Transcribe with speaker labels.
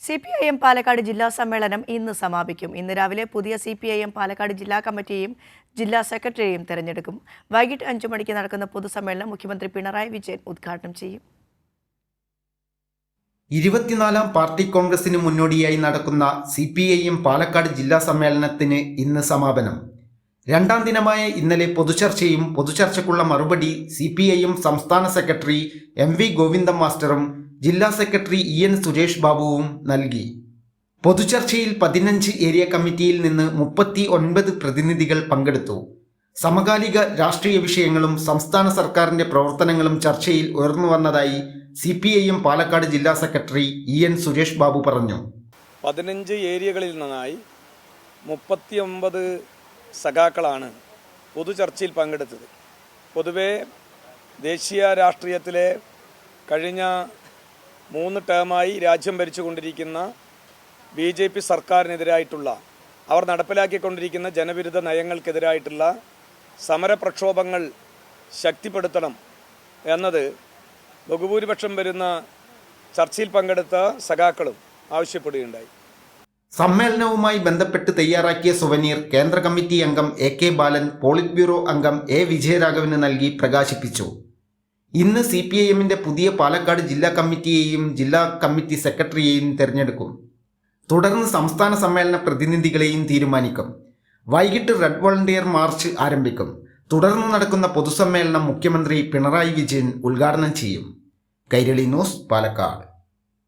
Speaker 1: CPIM Palakkad ജില്ലാ സമ്മേളനം ഇന്ന് സമാപിക്കും. ഇന്ന് രാവിലെ പുതിയ CPIM പാലക്കാട് ജില്ലാ കമ്മിറ്റിയെയും ജില്ലാ സെക്രട്ടറിയെയും തെരഞ്ഞെടുക്കും. വൈകിട്ട് 5 മണിക്ക് നടക്കുന്ന പൊതുസമ്മേളനം മുഖ്യമന്ത്രി പിണറായി വിജയൻ ഉദ്ഘാടനം ചെയ്യും.
Speaker 2: 24ാം പാർട്ടി കോൺഗ്രസിന് മുന്നോടിയായി നടക്കുന്ന CPIM പാലക്കാട് ജില്ലാ സമ്മേളനത്തിന് ഇന്ന് സമാപനം. രണ്ടാം ദിനമായ ഇന്നലെ പൊതുചർച്ചയും പൊതുചർച്ചയ്ക്കുള്ള മറുപടി CPIM സംസ്ഥാന സെക്രട്ടറി MV ഗോവിന്ദൻ മാസ്റ്ററും ജില്ലാ സെക്രട്ടറി EN സുരേഷ് ബാബുവും നൽകി. പൊതുചർച്ചയിൽ 15 ഏരിയ കമ്മിറ്റിയിൽ നിന്ന് 39 പ്രതിനിധികൾ പങ്കെടുത്തു. സമകാലിക രാഷ്ട്രീയ വിഷയങ്ങളും സംസ്ഥാന സർക്കാരിൻ്റെ പ്രവർത്തനങ്ങളും ചർച്ചയിൽ ഉയർന്നു വന്നതായി CPIM പാലക്കാട് ജില്ലാ സെക്രട്ടറി EN സുരേഷ് ബാബു പറഞ്ഞു.
Speaker 3: 15 ഏരിയകളിൽ നിന്നായി 39 സഖാക്കളാണ് പൊതുചർച്ചയിൽ പങ്കെടുത്തത്. പൊതുവെ ദേശീയ രാഷ്ട്രീയത്തിലെ കഴിഞ്ഞ 3 ടേമായി രാജ്യം ഭരിച്ചുകൊണ്ടിരിക്കുന്ന BJP സർക്കാരിനെതിരായിട്ടുള്ള അവർ നടപ്പിലാക്കിക്കൊണ്ടിരിക്കുന്ന ജനവിരുദ്ധ നയങ്ങൾക്കെതിരായിട്ടുള്ള സമരപ്രക്ഷോഭങ്ങൾ ശക്തിപ്പെടുത്തണം എന്നത് ബഹുഭൂരിപക്ഷം വരുന്ന ചർച്ചയിൽ പങ്കെടുത്ത സഖാക്കളും ആവശ്യപ്പെടുകയുണ്ടായി.
Speaker 2: സമ്മേളനവുമായി ബന്ധപ്പെട്ട് തയ്യാറാക്കിയ സുവനീർ കേന്ദ്ര കമ്മിറ്റി അംഗം AK ബാലൻ, പോളിറ്റ് ബ്യൂറോ അംഗം A വിജയരാഘവന് നൽകി പ്രകാശിപ്പിച്ചു. ഇന്ന് CPIMന്റെ പുതിയ പാലക്കാട് ജില്ലാ കമ്മിറ്റിയെയും ജില്ലാ കമ്മിറ്റി സെക്രട്ടറിയെയും തിരഞ്ഞെടുക്കും. തുടർന്ന് സംസ്ഥാന സമ്മേളന പ്രതിനിധികളെയും തീരുമാനിക്കും. വൈകിട്ട് റെഡ് വോളണ്ടിയർ മാർച്ച് ആരംഭിക്കും. തുടർന്ന് നടക്കുന്ന പൊതുസമ്മേളനം മുഖ്യമന്ത്രി പിണറായി വിജയൻ ഉദ്ഘാടനം ചെയ്യും. കൈരളി ന്യൂസ്, പാലക്കാട്.